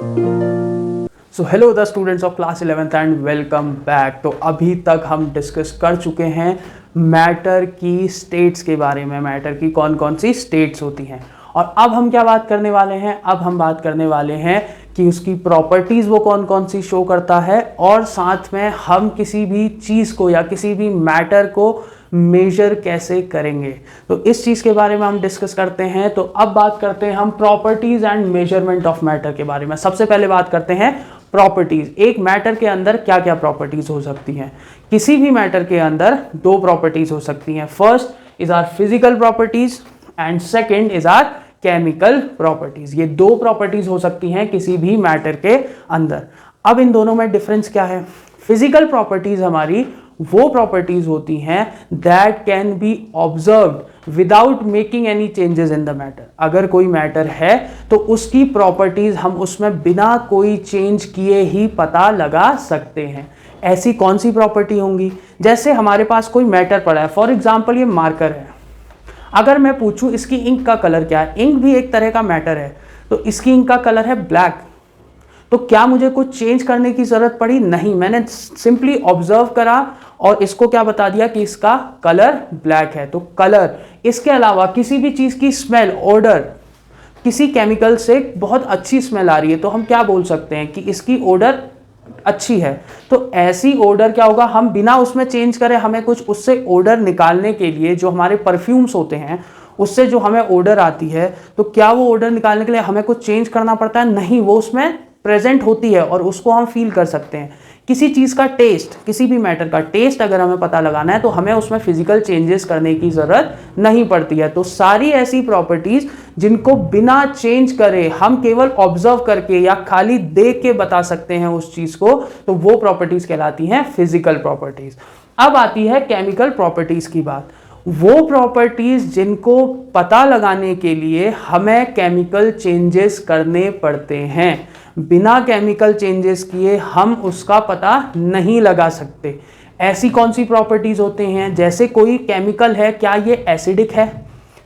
So hello the students of class 11th and welcome back. तो अभी तक हम डिस्कस कर चुके हैं मैटर की स्टेट्स के बारे में, मैटर की कौन कौन सी स्टेट्स होती हैं। और अब हम क्या बात करने वाले हैं, अब हम बात करने वाले हैं कि उसकी प्रॉपर्टीज़ वो कौन कौन सी शो करता है, और साथ में हम किसी भी चीज़ को या किसी भी मैटर को मेजर कैसे करेंगे। तो इस चीज़ के बारे में हम डिस्कस करते हैं। तो अब बात करते हैं हम properties and measurement of matter के बारे में। सबसे पहले बात करते हैं प्रॉपर्टीज। एक मैटर के अंदर क्या क्या प्रॉपर्टीज हो सकती हैं। किसी भी मैटर के अंदर दो प्रॉपर्टीज हो सकती हैं। First is our physical properties and second is our chemical properties. ये दो प्रॉपर्टीज हो सकती हैं किसी भी मैटर के अंदर। अब इन दोनों में डिफरेंस क्या है। फिजिकल प्रॉपर्टीज हमारी वो प्रॉपर्टीज होती हैं that can be observed without making any changes in the matter. अगर कोई मैटर है तो उसकी प्रॉपर्टीज हम उसमें बिना कोई चेंज किए ही पता लगा सकते हैं। ऐसी कौन सी प्रॉपर्टी होंगी। जैसे हमारे पास कोई मैटर पड़ा है, फॉर एग्जांपल ये मार्कर है। अगर मैं पूछूं इसकी इंक का कलर क्या है, इंक भी एक तरह का मैटर है, तो इसकी इंक का कलर है ब्लैक। तो क्या मुझे कुछ चेंज करने की जरूरत पड़ी? नहीं, मैंने सिंपली ऑब्जर्व करा और इसको क्या बता दिया कि इसका कलर ब्लैक है। तो कलर, इसके अलावा किसी भी चीज की स्मेल, ऑर्डर, किसी केमिकल से बहुत अच्छी स्मेल आ रही है तो हम क्या बोल सकते हैं कि इसकी ऑर्डर अच्छी है। तो ऐसी ऑर्डर क्या होगा, हम बिना उसमें चेंज करें हमें कुछ उससे ऑर्डर निकालने के लिए, जो हमारे परफ्यूम्स होते हैं उससे जो हमें ऑर्डर आती है, तो क्या वो ऑर्डर निकालने के लिए हमें कुछ चेंज करना पड़ता है? नहीं, वो उसमें प्रेजेंट होती है और उसको हम फील कर सकते हैं। किसी चीज़ का टेस्ट, किसी भी मैटर का टेस्ट अगर हमें पता लगाना है तो हमें उसमें फिजिकल चेंजेस करने की ज़रूरत नहीं पड़ती है। तो सारी ऐसी प्रॉपर्टीज़ जिनको बिना चेंज करे हम केवल ऑब्जर्व करके या खाली देख के बता सकते हैं उस चीज़ को, तो वो प्रॉपर्टीज़ कहलाती हैं फिजिकल प्रॉपर्टीज़। अब आती है केमिकल प्रॉपर्टीज़ की बात। वो प्रॉपर्टीज़ जिनको पता लगाने के लिए हमें केमिकल चेंजेस करने पड़ते हैं। बिना केमिकल चेंजेस किए हम उसका पता नहीं लगा सकते। ऐसी कौन सी प्रॉपर्टीज होते हैं, जैसे कोई केमिकल है, क्या ये एसिडिक है?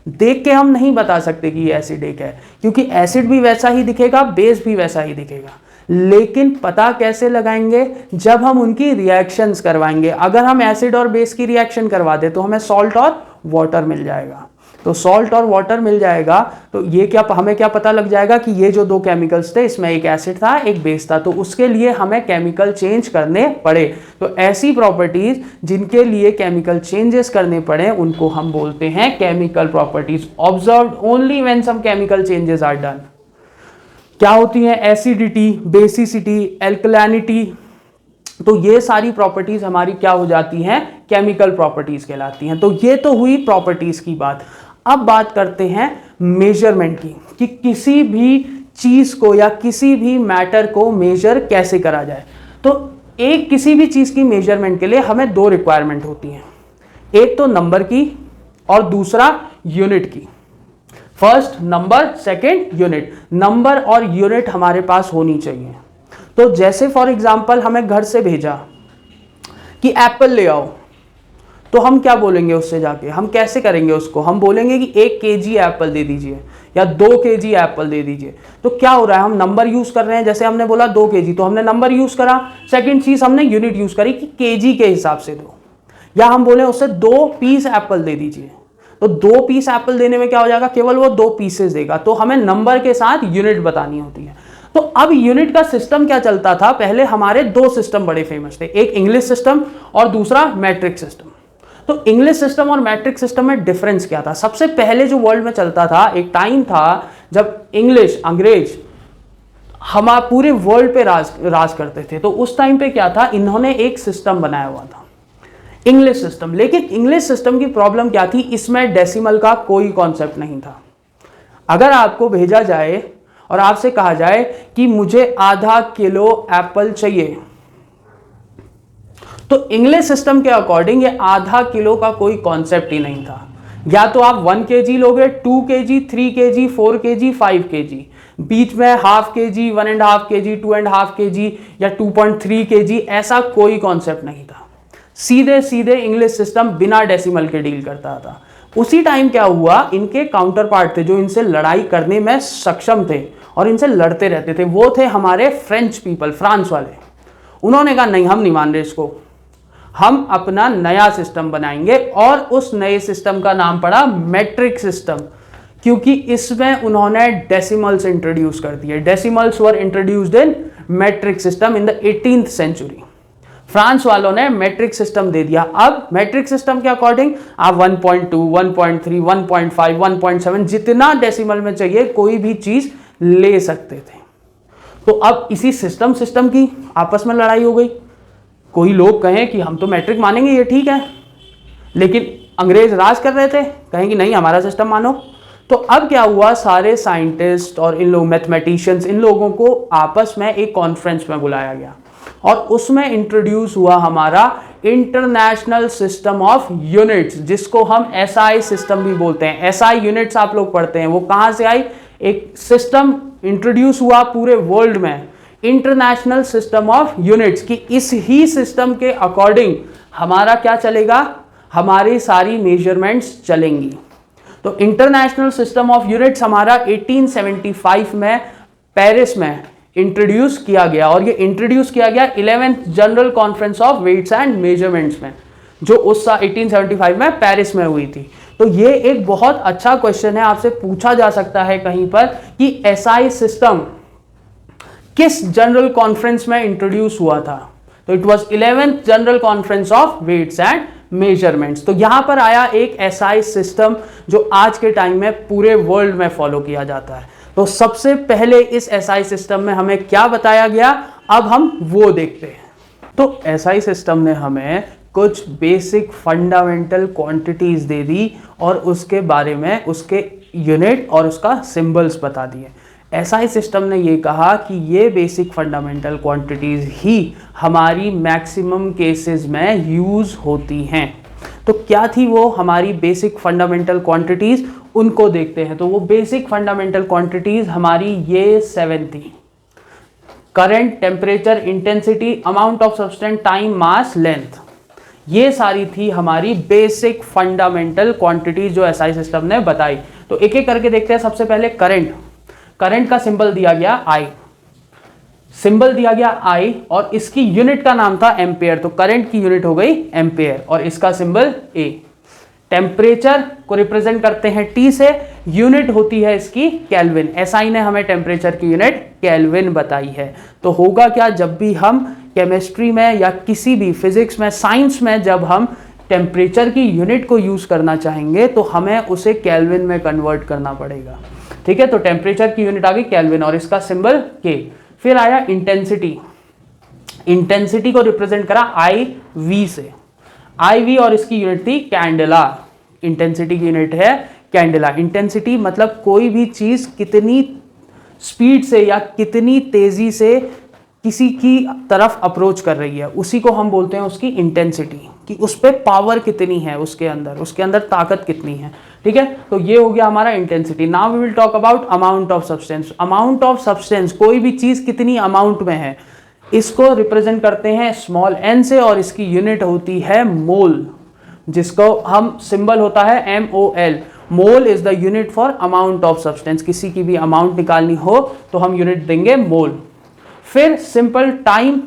देख के हम नहीं बता सकते कि ये एसिडिक है, क्योंकि एसिड भी वैसा ही दिखेगा, बेस भी वैसा ही दिखेगा। लेकिन पता कैसे लगाएंगे? जब हम उनकी रिएक्शंस करवाएंगे। अगर हम एसिड और बेस की रिएक्शन करवा दे तो हमें सॉल्ट और वाटर मिल जाएगा। तो सॉल्ट और वाटर मिल जाएगा तो ये क्या, हमें क्या पता लग जाएगा कि ये जो दो केमिकल्स थे, इसमें एक एसिड था एक बेस था, तो उसके लिए हमें केमिकल चेंज करने पड़े। तो ऐसी प्रॉपर्टीज जिनके लिए केमिकल चेंजेस करने पड़े उनको हम बोलते हैं chemical properties. Observed only when some chemical changes are done. क्या होती हैं? Acidity, basicity, alkalinity. तो ये सारी प्रॉपर्टीज हमारी क्या हो जाती हैं? केमिकल प्रॉपर्टीज कहलाती हैं। तो ये तो हुई प्रॉपर्टीज की बात। अब बात करते हैं मेजरमेंट की, कि किसी भी चीज को या किसी भी मैटर को मेजर कैसे करा जाए। तो एक किसी भी चीज की मेजरमेंट के लिए हमें दो रिक्वायरमेंट होती हैं, एक तो नंबर की और दूसरा यूनिट की। First number, second unit. Number और यूनिट हमारे पास होनी चाहिए। तो जैसे फॉर एग्जांपल हमें घर से भेजा कि एप्पल ले आओ, तो हम क्या बोलेंगे उससे जाके, हम कैसे करेंगे उसको? हम बोलेंगे कि 1 kg एप्पल दे दीजिए या 2 kg एप्पल दे दीजिए। तो क्या हो रहा है, हम नंबर यूज कर रहे हैं। जैसे हमने बोला 2 kg, तो हमने नंबर यूज करा। सेकंड चीज हमने यूनिट यूज करी कि kg के हिसाब से दो। या हम बोले उससे 2 पीस एप्पल दे दीजिए, तो 2 पीस एप्पल देने में क्या हो जाएगा, केवल वो 2 पीसेस देगा। तो हमें नंबर के साथ यूनिट बतानी होती है। तो अब यूनिट का सिस्टम क्या चलता था, पहले हमारे दो सिस्टम बड़े फेमस थे, एक इंग्लिश सिस्टम और दूसरा मैट्रिक सिस्टम। तो इंग्लिश सिस्टम और मैट्रिक सिस्टम में डिफरेंस क्या था? सबसे पहले जो वर्ल्ड में चलता था, एक टाइम था जब इंग्लिश, अंग्रेज हमारे पूरे वर्ल्ड पे राज करते थे। तो उस टाइम पे क्या था, इन्होंने एक सिस्टम बनाया हुआ था, इंग्लिश सिस्टम। लेकिन इंग्लिश सिस्टम की प्रॉब्लम क्या थी, इसमें डेसिमल का कोई कॉन्सेप्ट नहीं था। अगर आपको भेजा जाए और आपसे कहा जाए कि मुझे आधा किलो एप्पल चाहिए, तो इंग्लिश सिस्टम के अकॉर्डिंग ये आधा किलो का कोई कॉन्सेप्ट ही नहीं था। या तो आप 1 kg लोगे, 2 kg, 3 kg, 4 kg, 5 kg, बीच में ½ kg, 1.5 kg, 2.5 kg या 2.3 kg, ऐसा कोई कॉन्सेप्ट नहीं था। सीधे सीधे इंग्लिश सिस्टम बिना डेसिमल के डील करता था। उसी टाइम क्या हुआ, इनके काउंटर पार्ट थे जो इनसे लड़ाई करने में सक्षम थे और इनसे लड़ते रहते थे, वो थे हमारे फ्रेंच पीपल, फ्रांस वाले। उन्होंने कहा नहीं, हम नहीं मान रहे इसको, हम अपना नया सिस्टम बनाएंगे, और उस नए सिस्टम का नाम पड़ा मैट्रिक सिस्टम, क्योंकि इसमें उन्होंने डेसिमल्स इंट्रोड्यूस कर दिए। Decimals were introduced in metric system in the 18th century. France वालों ने मैट्रिक सिस्टम दे दिया। अब मैट्रिक सिस्टम के अकॉर्डिंग आप 1.2, 1.3, 1.5, 1.7 जितना डेसिमल में चाहिए कोई भी चीज ले सकते थे। तो अब इसी सिस्टम की आपस में लड़ाई हो गई। कोई लोग कहें कि हम तो मैट्रिक मानेंगे, ये ठीक है, लेकिन अंग्रेज राज कर रहे थे, कहेंगे नहीं हमारा सिस्टम मानो। तो अब क्या हुआ, सारे साइंटिस्ट और इन लोग मैथमेटिशियंस, इन लोगों को आपस में एक कॉन्फ्रेंस में बुलाया गया, और उसमें इंट्रोड्यूस हुआ हमारा इंटरनेशनल सिस्टम ऑफ यूनिट्स, जिसको हम एसआई सिस्टम भी बोलते हैं। एसआई यूनिट्स आप लोग पढ़ते हैं, वो कहां से आई, एक सिस्टम इंट्रोड्यूस हुआ पूरे वर्ल्ड में, इंटरनेशनल सिस्टम ऑफ यूनिट्स, की इस ही सिस्टम के अकॉर्डिंग हमारा क्या चलेगा, हमारी सारी मेजरमेंट्स चलेंगी। तो इंटरनेशनल सिस्टम ऑफ यूनिट्स हमारा 1875 में पेरिस में इंट्रोड्यूस किया गया, और ये इंट्रोड्यूस किया गया 11th general conference of weights and measurements में, जो उस साल 1875 में पेरिस में हुई थी। तो ये एक बहुत अच्छा क्वेश्चन है, आपसे पूछा जा सकता है कहीं पर कि एसआई सिस्टम किस जनरल कॉन्फ्रेंस में इंट्रोड्यूस हुआ था। तो it was 11th general conference of weights and measurements. तो यहां पर आया एक एसआई सिस्टम जो आज के टाइम में पूरे वर्ल्ड में फॉलो किया जाता है। तो सबसे पहले इस एसआई सिस्टम में हमें क्या बताया गया, अब हम वो देखते हैं। तो एसआई सिस्टम ने हमें कुछ बेसिक फंडामेंटल क्वांटिटीज दे दी, और उसके बारे में उसके यूनिट और उसका सिंबल्स बता दिए। एसआई सिस्टम ने ये कहा कि ये बेसिक फंडामेंटल क्वांटिटीज ही हमारी मैक्सिमम केसेस में यूज होती हैं। तो क्या थी वो हमारी बेसिक फंडामेंटल क्वांटिटीज, उनको देखते हैं। तो वो बेसिक फंडामेंटल क्वांटिटीज हमारी ये 7 थी: current, temperature, intensity, amount of substance, time, mass, length. ये सारी थी हमारी बेसिक फंडामेंटल क्वांटिटीज जो एसआई सिस्टम ने बताई। तो एक एक करके देखते हैं। सबसे पहले करंट। करंट का सिंबल दिया गया आई, सिंबल दिया गया आई, और इसकी यूनिट का नाम था एम्पेयर। तो करंट की यूनिट हो गई एम्पेयर, और इसका सिंबल ए। टेम्परेचर को रिप्रेजेंट करते हैं टी से, यूनिट होती है इसकी केल्विन। एसआई ने हमें टेम्परेचर की यूनिट केल्विन बताई है। तो होगा क्या, जब भी हम केमिस्ट्री में या किसी भी फिजिक्स में, साइंस में जब हम टेम्परेचर की यूनिट को यूज करना चाहेंगे तो हमें उसे केल्विन में कन्वर्ट करना पड़ेगा। ठीक है, तो टेम्परेचर की यूनिट आ गई केल्विन, और इसका सिंबल के। फिर आया इंटेंसिटी। इंटेंसिटी को रिप्रेजेंट करा आई वी से, आई वी, और इसकी यूनिट थी कैंडेला। इंटेंसिटी की यूनिट है कैंडेला। इंटेंसिटी मतलब कोई भी चीज कितनी स्पीड से या कितनी तेजी से किसी की तरफ अप्रोच कर रही है, उसी को हम बोलते हैं उसकी इंटेंसिटी, कि उस पर पावर कितनी है, उसके अंदर ताकत कितनी है। ठीक है, तो ये हो गया हमारा intensity. Now we will talk about amount of substance. Amount of substance, कोई भी चीज कितनी अमाउंट में है, इसको रिप्रेजेंट करते हैं स्मॉल एन से, और इसकी यूनिट होती है मोल, जिसको हम सिंबल होता है MOL। Mole is the unit for amount of substance. किसी की भी अमाउंट निकालनी हो तो हम यूनिट देंगे मोल। फिर सिंपल टाइम,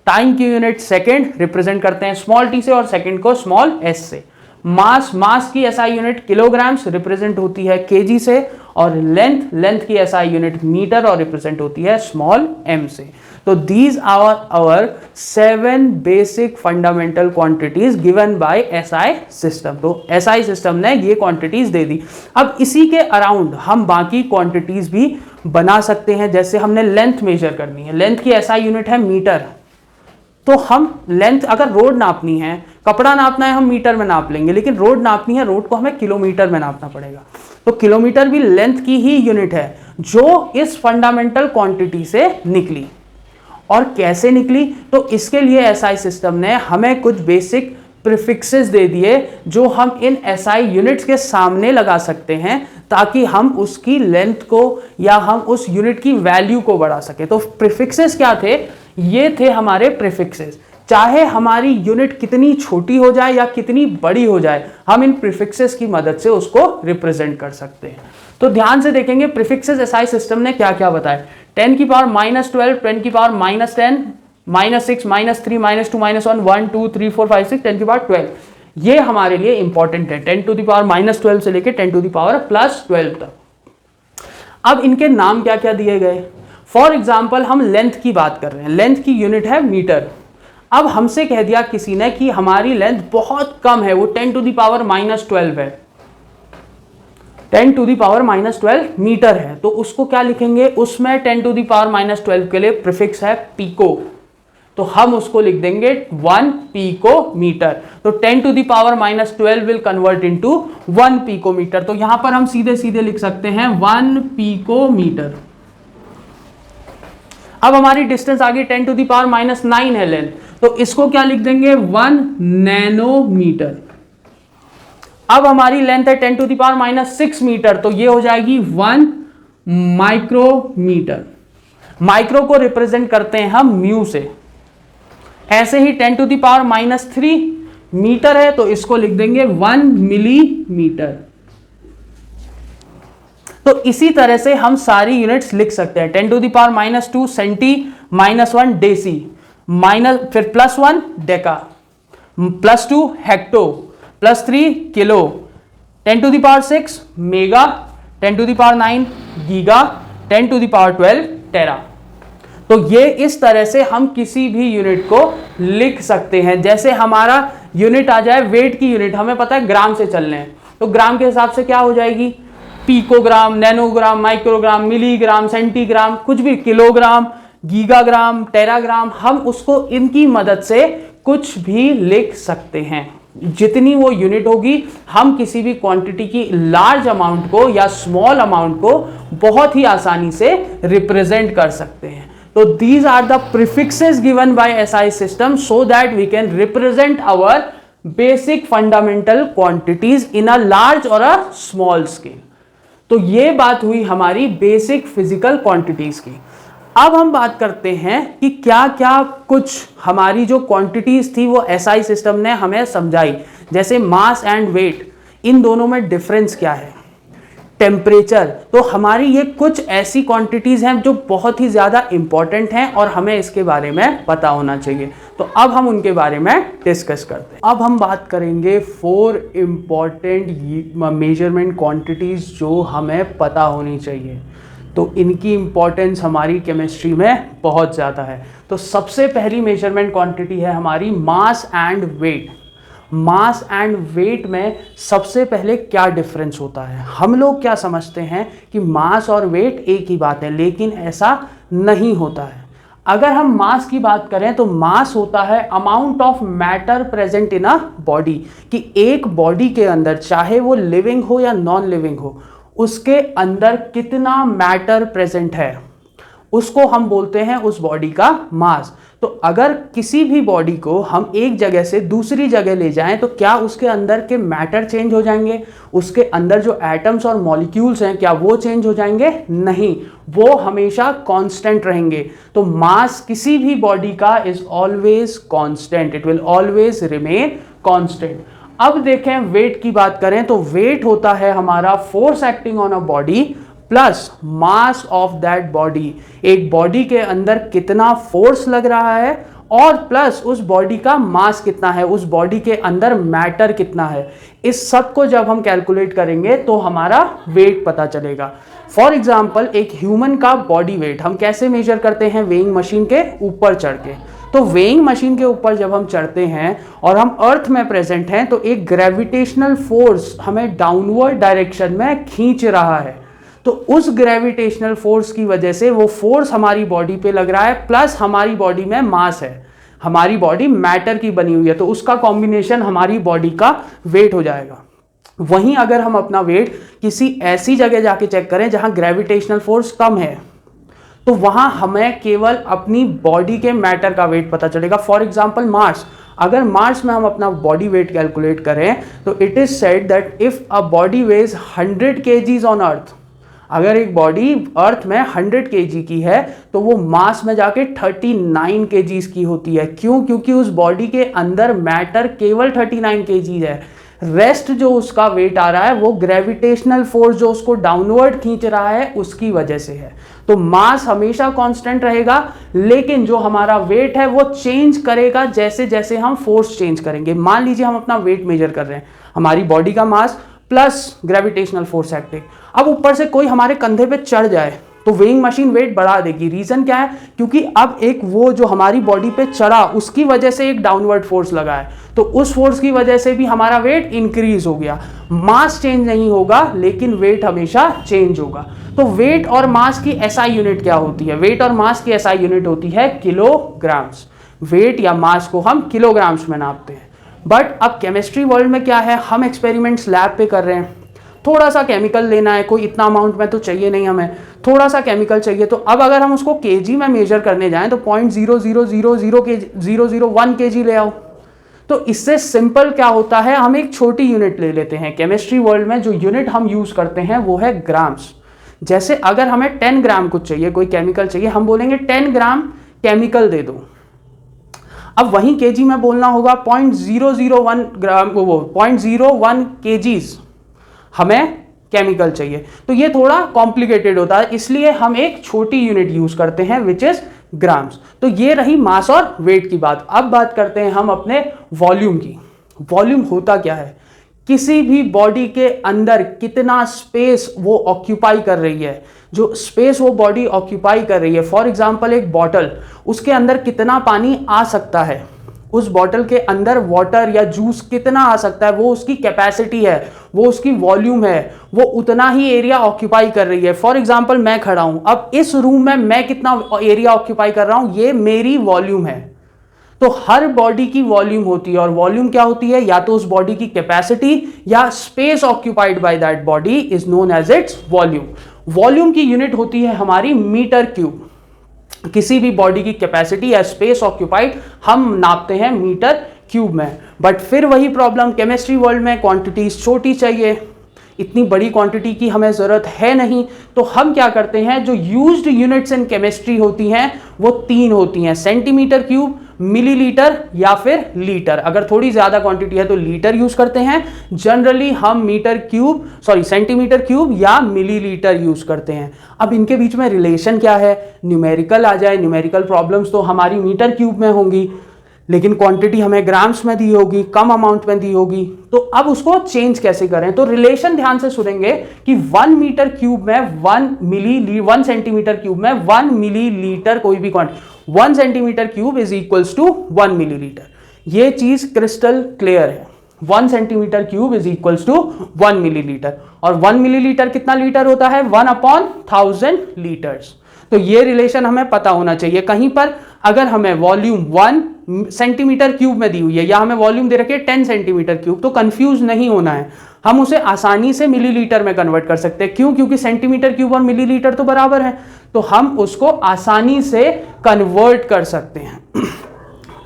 टाइम की यूनिट सेकेंड, रिप्रेजेंट करते हैं स्मॉल टी से, और सेकेंड को स्मॉल एस से। मास, मास की एसआई यूनिट किलोग्राम्स, रिप्रेजेंट होती है केजी से, और लेंथ, लेंथ की एसआई यूनिट मीटर, और रिप्रेजेंट होती है स्मॉल एम से। तो these are our 7 basic fundamental quantities given by SI system. तो एसआई सिस्टम ने ये क्वांटिटीज दे दी। अब इसी के अराउंड हम बाकी क्वांटिटीज भी बना सकते हैं। जैसे हमने लेंथ मेजर करनी है, लेंथ की एसआई यूनिट है मीटर। तो हम लेंथ, अगर रोड नापनी है, कपड़ा नापना है, हम मीटर में नाप लेंगे, लेकिन रोड नापनी है, रोड को हमें किलोमीटर में नापना पड़ेगा। तो किलोमीटर भी लेंथ की ही यूनिट है, जो इस फंडामेंटल क्वांटिटी से निकली। और कैसे निकली, तो इसके लिए एसआई सिस्टम ने हमें कुछ बेसिक प्रीफिक्सेस दे दिए, जो हम इन एसआई यूनिट्स के सामने लगा सकते हैं, ताकि हम उसकी लेंथ को या हम उस यूनिट की वैल्यू को बढ़ा सके। तो प्रीफिक्सेस क्या थे, ये थे हमारे प्रीफिक्सेस। चाहे हमारी यूनिट कितनी छोटी हो जाए या कितनी बड़ी हो जाए, हम इन प्रीफिक्सेस की मदद से उसको रिप्रेजेंट कर सकते हैं। तो ध्यान से देखेंगे प्रीफिक्सेस एसआई सिस्टम ने क्या क्या बताया। 10 की पावर -12, 10 की पावर -10, -6, -3, -2, -1, 1, 2, 3, 4, 5, 6, 10 की पावर 12, ये हमारे लिए इंपॉर्टेंट है। 10 टू द पावर -12 से लेकर 10 टू द पावर +12 तक। अब इनके नाम क्या क्या दिए गए। फॉर एग्जाम्पल हम लेंथ की बात कर रहे हैं, लेंथ की यूनिट है मीटर। अब हमसे कह दिया किसी ने कि हमारी लेंथ बहुत कम है, वो 10 टू द पावर -12 है, 10 टू द पावर -12 मीटर है, तो उसको क्या लिखेंगे, उसमें 10 टू द पावर -12 के लिए प्रीफिक्स है पिको, तो हम उसको लिख देंगे 1 पिकोमीटर। तो 10 to the power -12 will convert into 1 picometre. तो यहां पर हम सीधे सीधे लिख सकते हैं 1 पिकोमीटर। अब हमारी डिस्टेंस आ गई 10 टू द पावर -9 है लेंथ, तो इसको क्या लिख देंगे 1 नैनोमीटर। अब हमारी लेंथ है 10 टू द पावर -6 मीटर, तो ये हो जाएगी 1 माइक्रोमीटर। माइक्रो को रिप्रेजेंट करते हैं हम म्यू से। ऐसे ही 10 टू द पावर -3 मीटर है, तो इसको लिख देंगे 1 मिलीमीटर। तो इसी तरह से हम सारी यूनिट्स लिख सकते हैं। 10 to the power -2 centi, -1 deci, फिर +1 deca, +2 hecto, +3 kilo, 10 to the power 6 mega, 10 to the power 9 giga, 10 to the power 12 tera. तो ये इस तरह से हम किसी भी यूनिट को लिख सकते हैं। जैसे हमारा यूनिट आ जाए, वेट की यूनिट हमें पता है ग्राम से चलने हैं, तो ग्राम के हिसाब से क्या हो जाएगी, picogram, nanogram, microgram, milligram, centigram, कुछ भी, किलोग्राम, गीगाग्राम, टेराग्राम, हम उसको इनकी मदद से कुछ भी लिख सकते हैं। जितनी वो यूनिट होगी, हम किसी भी क्वांटिटी की लार्ज अमाउंट को या स्मॉल अमाउंट को बहुत ही आसानी से रिप्रेजेंट कर सकते हैं। तो these are the prefixes given by SI system so that we can represent our basic fundamental quantities in a large or a small scale। तो ये बात हुई हमारी बेसिक फिजिकल क्वांटिटीज की। अब हम बात करते हैं कि क्या क्या कुछ हमारी जो क्वांटिटीज थी वो SI सिस्टम ने हमें समझाई। जैसे मास एंड वेट, इन दोनों में डिफरेंस क्या है। टेम्परेचर, तो हमारी ये कुछ ऐसी क्वांटिटीज हैं जो बहुत ही ज़्यादा इंपॉर्टेंट हैं और हमें इसके बारे में पता होना चाहिए। तो अब हम उनके बारे में डिस्कस करते हैं। अब हम बात करेंगे 4 इंपॉर्टेंट मेजरमेंट क्वांटिटीज जो हमें पता होनी चाहिए। तो इनकी इंपॉर्टेंस हमारी केमिस्ट्री में बहुत ज़्यादा है। तो सबसे पहली मेजरमेंट क्वांटिटी है हमारी mass and weight. Mass and weight में सबसे पहले क्या डिफरेंस होता है। हम लोग क्या समझते हैं कि मास और वेट एक ही बात है, लेकिन ऐसा नहीं होता है। अगर हम मास की बात करें तो मास होता है amount of matter present in a body, कि एक बॉडी के अंदर चाहे वो लिविंग हो या नॉन लिविंग हो, उसके अंदर कितना मैटर प्रेजेंट है, उसको हम बोलते हैं उस बॉडी का मास। तो अगर किसी भी बॉडी को हम एक जगह से दूसरी जगह ले जाएं तो क्या उसके अंदर के मैटर चेंज हो जाएंगे, उसके अंदर जो एटम्स और मॉलिक्यूल्स हैं क्या वो चेंज हो जाएंगे? नहीं, वो हमेशा कांस्टेंट रहेंगे। तो मास किसी भी बॉडी का is always constant, it will always remain constant. अब देखें वेट की बात करें तो वेट होता है हमारा force acting on a body plus mass of that body. एक बॉडी के अंदर कितना फोर्स लग रहा है और प्लस उस बॉडी का मास कितना है, उस बॉडी के अंदर मैटर कितना है। इस सब को जब हम कैलकुलेट करेंगे तो हमारा वेट पता चलेगा। फॉर एग्जाम्पल एक ह्यूमन का बॉडी वेट हम कैसे मेजर करते हैं? वेइंग मशीन के ऊपर चढ़ के। तो वेइंग मशीन के ऊपर जब हम चढ़ते हैं और हम अर्थ में प्रेजेंट हैं तो एक ग्रेविटेशनल फोर्स हमें डाउनवर्ड डायरेक्शन में खींच रहा है। तो उस ग्रेविटेशनल फोर्स की वजह से वो फोर्स हमारी बॉडी पे लग रहा है, प्लस हमारी बॉडी में मास है, हमारी बॉडी मैटर की बनी हुई है, तो उसका कॉम्बिनेशन हमारी बॉडी का वेट हो जाएगा। वहीं अगर हम अपना वेट किसी ऐसी जगह जाके चेक करें जहां ग्रेविटेशनल फोर्स कम है, तो वहां हमें केवल अपनी बॉडी के मैटर का वेट पता चलेगा। फॉर एग्जाम्पल मार्स, अगर मार्स में हम अपना बॉडी वेट कैलकुलेट करें तो it is said that if a body weighs 100 kgs on earth, अगर एक बॉडी अर्थ में 100 kg की है तो वो मास में जाके 39 kg की होती है। क्यों? क्योंकि उस बॉडी के अंदर मैटर केवल 39 kg है। रेस्ट जो उसका वेट आ रहा है वो ग्रेविटेशनल फोर्स जो उसको डाउनवर्ड खींच रहा है उसकी वजह से है। तो मास हमेशा कांस्टेंट रहेगा, लेकिन जो हमारा वेट है वो चेंज करेगा जैसे जैसे हम फोर्स चेंज करेंगे। मान लीजिए हम अपना वेट मेजर कर रहे हैं, हमारी बॉडी का mass plus gravitational force acting. अब ऊपर से कोई हमारे कंधे पे चढ़ जाए तो वेइंग मशीन वेट बढ़ा देगी। रीजन क्या है? क्योंकि अब एक वो जो हमारी बॉडी पे चढ़ा उसकी वजह से एक डाउनवर्ड फोर्स लगा है, तो उस फोर्स की वजह से भी हमारा वेट इंक्रीज हो गया। मास चेंज नहीं होगा लेकिन वेट हमेशा चेंज होगा। तो वेट और मास की एसआई यूनिट क्या होती है? वेट और मास की एसआई यूनिट होती है किलोग्राम्स। वेट या मास को हम किलोग्राम्स में नापते हैं। बट अब केमिस्ट्री वर्ल्ड में क्या है, हम एक्सपेरिमेंट्स लैब पे कर रहे हैं, थोड़ा सा केमिकल लेना है, कोई इतना अमाउंट में तो चाहिए नहीं, हमें थोड़ा सा केमिकल चाहिए। तो अब अगर हम उसको केजी में मेजर करने जाएं तो 0.0000001 kg ले आओ। तो इससे सिंपल क्या होता है, हम एक छोटी यूनिट ले लेते हैं। केमिस्ट्री वर्ल्ड में जो यूनिट हम यूज करते हैं वो है ग्राम्स। जैसे अगर हमें 10 ग्राम कुछ चाहिए, कोई केमिकल चाहिए, हम बोलेंगे 10 ग्राम केमिकल दे दो। अब वहीं केजी में बोलना होगा 0.001 ग्राम, वो 0.01 kgs हमें केमिकल चाहिए। तो ये थोड़ा कॉम्प्लिकेटेड होता है, इसलिए हम एक छोटी यूनिट यूज करते हैं विच इज ग्राम्स। तो ये रही मास और वेट की बात। अब बात करते हैं हम अपने वॉल्यूम की। वॉल्यूम होता क्या है? किसी भी बॉडी के अंदर कितना स्पेस वो ऑक्यूपाई कर रही है, जो स्पेस वो बॉडी ऑक्यूपाई कर रही है। फॉर एग्जांपल एक बॉटल, उसके अंदर कितना पानी आ सकता है, उस बॉटल के अंदर वाटर या जूस कितना आ सकता है, वो उसकी कैपेसिटी है, वो उसकी वॉल्यूम है, वो उतना ही एरिया ऑक्यूपाई कर रही है। फॉर एग्जांपल मैं खड़ा हूं, अब इस रूम में मैं कितना एरिया ऑक्यूपाई कर रहा हूं, ये मेरी वॉल्यूम है। तो हर बॉडी की वॉल्यूम होती है, और वॉल्यूम क्या होती है? या तो उस बॉडी की कैपेसिटी या space occupied by that body is known as its volume. Volume की यूनिट होती है हमारी मीटर क्यूब। किसी भी बॉडी की कैपेसिटी या स्पेस ऑक्यूपाइड हम नापते हैं मीटर क्यूब में। बट फिर वही प्रॉब्लम, केमिस्ट्री वर्ल्ड में क्वांटिटीज छोटी चाहिए, इतनी बड़ी क्वांटिटी की हमें जरूरत है नहीं। तो हम क्या करते हैं, जो यूज्ड यूनिट्स इन केमिस्ट्री होती हैं वो 3 होती हैं, सेंटीमीटर क्यूब, मिलीलीटर या फिर लीटर। अगर थोड़ी ज्यादा क्वांटिटी है तो लीटर यूज करते हैं। जनरली हम सेंटीमीटर क्यूब या मिलीलीटर यूज करते हैं। अब इनके बीच में रिलेशन क्या है? न्यूमेरिकल आ जाए, न्यूमेरिकल प्रॉब्लम्स तो हमारी मीटर क्यूब में होंगी, लेकिन क्वांटिटी हमें ग्राम्स में दी होगी, कम अमाउंट में दी होगी। तो अब उसको चेंज कैसे करें? तो रिलेशन ध्यान से सुनेंगे कि 1 मीटर क्यूब में 1 सेंटीमीटर क्यूब में 1 मिलीलीटर, कोई भी quantity 1 centimetre cube is equals to 1 millilitre. ये चीज क्रिस्टल क्लियर है। 1 centimetre cube is equals to 1 millilitre. और 1 मिलीलीटर कितना लीटर होता है? 1/1000 लीटर्स। तो ये रिलेशन हमें पता होना चाहिए। कहीं पर अगर हमें वॉल्यूम 1 सेंटीमीटर क्यूब में दी हुई है या हमें वॉल्यूम दे रखी है 10 सेंटीमीटर क्यूब, तो कंफ्यूज नहीं होना है, हम उसे आसानी से मिलीलीटर में कन्वर्ट कर सकते हैं। क्यों? क्योंकि सेंटीमीटर क्यूब और मिलीलीटर तो बराबर है, तो हम उसको आसानी से कन्वर्ट कर सकते हैं।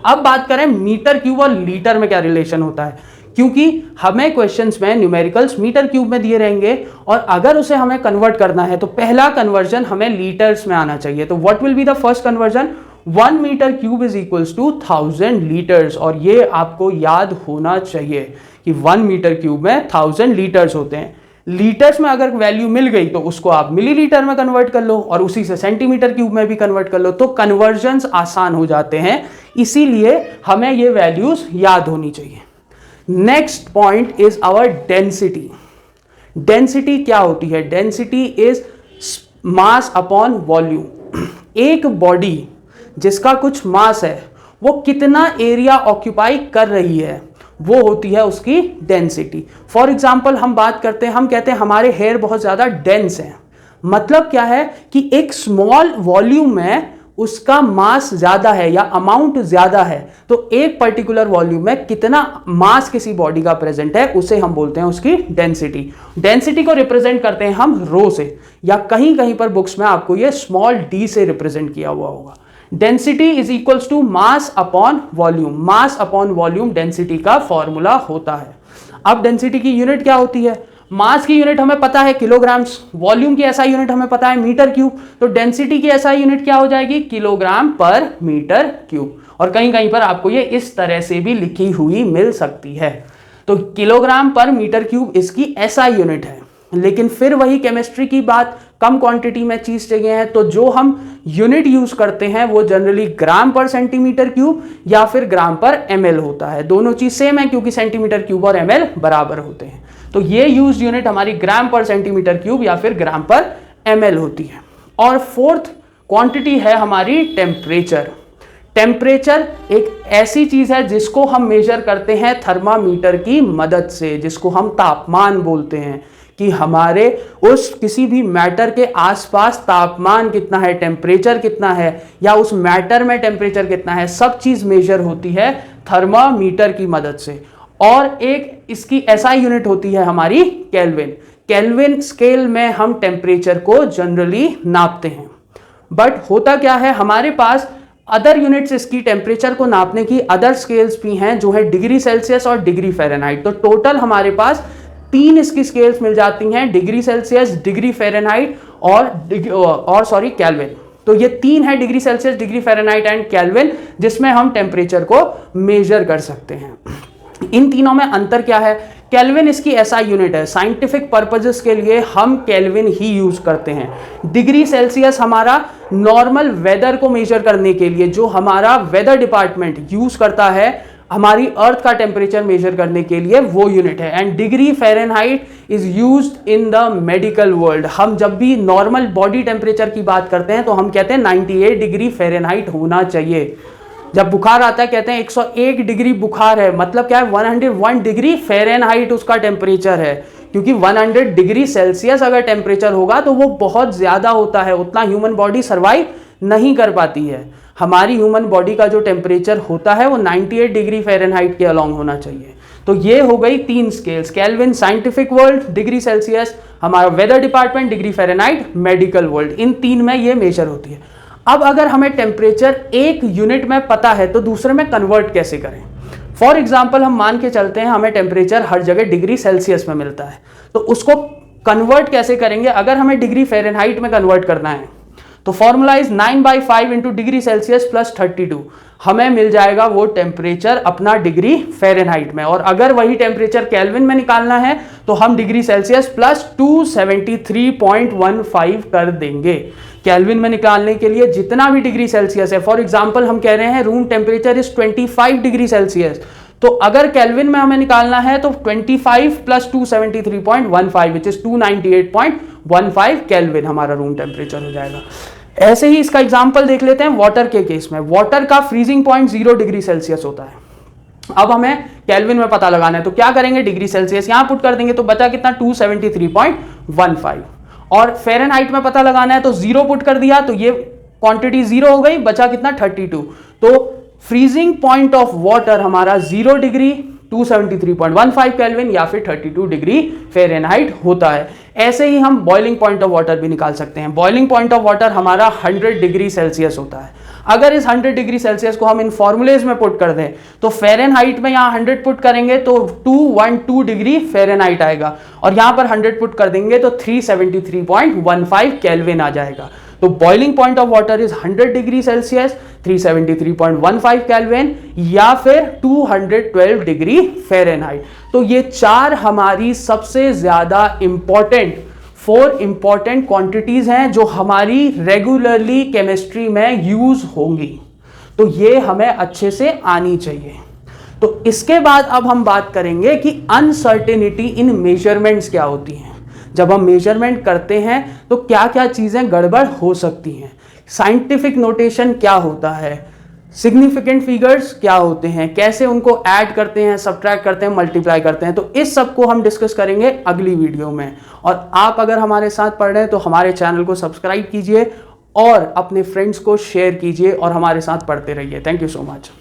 अब बात करें मीटर क्यूब और लीटर में क्या रिलेशन होता है, क्योंकि हमें क्वेश्चंस में न्यूमेरिकल्स मीटर क्यूब में दिए रहेंगे और अगर उसे हमें कन्वर्ट करना है तो पहला कन्वर्जन हमें लीटर्स में आना चाहिए। तो what will be the first conversion? 1 metre cube is equals to 1000 litres. और ये आपको याद होना चाहिए कि 1 मीटर क्यूब में 1000 लीटर्स होते हैं। लीटर्स में अगर वैल्यू मिल गई तो उसको आप मिलीलीटर में कन्वर्ट कर लो और उसी से सेंटीमीटर क्यूब में भी कन्वर्ट कर लो, तो कन्वर्जन्स आसान हो जाते हैं। इसीलिए हमें ये वैल्यूज याद होनी चाहिए। Next point is our density. Density क्या होती है? Density is mass upon volume. एक बॉडी जिसका कुछ मास है वो कितना एरिया ऑक्यूपाई कर रही है, वो होती है उसकी डेंसिटी। फॉर एग्जाम्पल हम बात करते हैं, हम कहते हैं हमारे हेयर बहुत ज्यादा डेंस है। मतलब क्या है कि एक स्मॉल वॉल्यूम में उसका मास ज्यादा है या अमाउंट ज्यादा है, तो एक पर्टिकुलर वॉल्यूम में कितना मास किसी बॉडी का प्रेजेंट है उसे हम बोलते हैं उसकी डेंसिटी। डेंसिटी को रिप्रेजेंट करते हैं हम रो से, या कहीं कहीं पर बुक्स में आपको ये स्मॉल डी से रिप्रेजेंट किया हुआ होगा। Density is equals to mass upon volume. Mass upon volume density का फॉर्मूला होता है। अब डेंसिटी की यूनिट क्या होती है? मास की यूनिट हमें पता है किलोग्राम्स, वॉल्यूम की एसआई यूनिट हमें पता है मीटर क्यूब, तो डेंसिटी की एसआई यूनिट क्या हो जाएगी, किलोग्राम पर मीटर क्यूब। और कहीं कहीं पर आपको ये इस तरह से भी लिखी हुई मिल सकती है। तो किलोग्राम पर मीटर क्यूब इसकी एसआई यूनिट है। लेकिन फिर वही केमिस्ट्री की बात, कम क्वांटिटी में चीज चाहिए है तो जो हम यूनिट यूज करते हैं वो जनरली ग्राम पर सेंटीमीटर क्यूब या फिर ग्राम पर एमएल होता है। दोनों चीज सेम है क्योंकि सेंटीमीटर क्यूब और एमएल बराबर होते हैं। तो ये यूज यूनिट हमारी ग्राम पर सेंटीमीटर क्यूब या फिर ग्राम पर एमएल होती है। और फोर्थ क्वांटिटी है हमारी टेम्परेचर। टेम्परेचर एक ऐसी चीज है जिसको हम मेजर करते हैं थर्मामीटर की मदद से, जिसको हम तापमान बोलते हैं कि हमारे उस किसी भी मैटर के आसपास तापमान कितना है, टेम्परेचर कितना है, या उस मैटर में टेम्परेचर कितना है, सब चीज मेजर होती है थर्मामीटर की मदद से। और एक इसकी एसआई यूनिट होती है हमारी केल्विन। केल्विन स्केल में हम टेम्परेचर को जनरली नापते हैं। बट होता क्या है, हमारे पास अदर यूनिट्स इसकी टेम्परेचर को नापने की अदर स्केल्स भी हैं जो है डिग्री सेल्सियस और डिग्री फ़ारेनहाइट। तो टोटल हमारे पास 3 इसकी स्केल्स मिल जाती हैं, डिग्री सेल्सियस, डिग्री फ़ारेनहाइट और केल्विन। तो ये 3 है, degree Celsius, degree Fahrenheit and kelvin, जिसमें हम टेम्परेचर को मेजर कर सकते हैं। इन तीनों में अंतर क्या है, केल्विन इसकी एसआई यूनिट है। साइंटिफिक पर्पजेस के लिए हम केल्विन ही यूज करते हैं। डिग्री सेल्सियस हमारा नॉर्मल वेदर को मेजर करने के लिए जो हमारा वेदर डिपार्टमेंट यूज करता है, हमारी अर्थ का टेम्परेचर मेजर करने के लिए वो यूनिट है। And degree Fahrenheit is used in the medical world. हम जब भी नॉर्मल बॉडी टेम्परेचर की बात करते हैं तो हम कहते हैं 98 डिग्री फ़ारेनहाइट होना चाहिए। जब बुखार आता है कहते हैं 101 डिग्री बुखार है, मतलब क्या है, 101 डिग्री फ़ारेनहाइट उसका टेम्परेचर है। क्योंकि 100 डिग्री सेल्सियस अगर टेम्परेचर होगा तो वो बहुत ज़्यादा होता है, उतना ह्यूमन बॉडी सर्वाइव नहीं कर पाती है। हमारी ह्यूमन बॉडी का जो टेम्परेचर होता है वो 98 डिग्री फ़ारेनहाइट के अलॉन्ग होना चाहिए। तो ये हो गई 3 scales, Kelvin scientific world, degree Celsius हमारा weather department, degree Fahrenheit medical world. इन 3 में ये मेजर होती है। अब अगर हमें टेम्परेचर एक यूनिट में पता है तो दूसरे में कन्वर्ट कैसे करें। फॉर एग्जाम्पल हम मान के चलते हैं हमें टेम्परेचर हर जगह डिग्री सेल्सियस में मिलता है, तो उसको कन्वर्ट कैसे करेंगे। अगर हमें डिग्री फ़ारेनहाइट में कन्वर्ट करना है तो formula is 9/5 into degree Celsius plus 32। हमें मिल जाएगा वो टेम्परेचर अपना डिग्री फ़ारेनहाइट में। और अगर वही टेम्परेचर केल्विन में निकालना है तो हम डिग्री सेल्सियस प्लस 273.15 कर देंगे। केल्विन में निकालने के लिए जितना भी डिग्री सेल्सियस है, फॉर एग्जाम्पल हम कह रहे हैं room temperature is 25 degree Celsius, तो अगर केल्विन में हमें निकालना है तो 25 प्लस 273.15 विच इज 298.15 केल्विन हमारा रूम टेम्परेचर हो जाएगा। ऐसे ही इसका एग्जाम्पल देख लेते हैं वाटर के केस में। वाटर का फ्रीजिंग पॉइंट 0 डिग्री सेल्सियस होता है। अब हमें केल्विन में पता लगाना है तो क्या करेंगे, डिग्री सेल्सियस यहां पुट कर देंगे तो बचा कितना 273.15। और फ़ारेनहाइट में पता लगाना है तो 0 पुट कर दिया तो ये क्वांटिटी 0 हो गई, बचा कितना 32। तो फ्रीजिंग पॉइंट ऑफ वाटर हमारा 0 डिग्री 273.15 केल्विन या फिर 32 डिग्री फ़ारेनहाइट होता है। ऐसे ही हम बॉइलिंग पॉइंट ऑफ वाटर भी निकाल सकते हैं। बॉइलिंग पॉइंट ऑफ वाटर हमारा 100 डिग्री सेल्सियस होता है। अगर इस 100 डिग्री सेल्सियस को हम इन फॉर्मूलेज में पुट कर दें तो फ़ारेनहाइट में यहाँ 100 पुट करेंगे तो 212 डिग्री फ़ारेनहाइट आएगा, और यहाँ पर 100 पुट कर देंगे तो 373.15 केल्विन आ जाएगा। तो boiling point of water is 100 degree Celsius 373.15 kelvin या फिर 212 डिग्री फ़ारेनहाइट। तो ये 4 हमारी सबसे ज़्यादा इंपॉर्टेंट 4 इंपॉर्टेंट क्वांटिटीज हैं जो हमारी रेगुलरली केमिस्ट्री में यूज होंगी। तो ये हमें अच्छे से आनी चाहिए। तो इसके बाद अब हम बात करेंगे कि अनसर्टेनिटी इन मेजरमेंट्स क्या होती हैं। जब हम मेजरमेंट करते हैं तो क्या क्या चीज़ें गड़बड़ हो सकती हैं, साइंटिफिक नोटेशन क्या होता है, सिग्निफिकेंट फिगर्स क्या होते हैं, कैसे उनको ऐड करते हैं, सब्ट्रैक्ट करते हैं, मल्टीप्लाई करते हैं। तो इस सब को हम डिस्कस करेंगे अगली वीडियो में। और आप अगर हमारे साथ पढ़ रहे हैं तो हमारे चैनल को सब्सक्राइब कीजिए और अपने फ्रेंड्स को शेयर कीजिए और हमारे साथ पढ़ते रहिए। Thank you so much.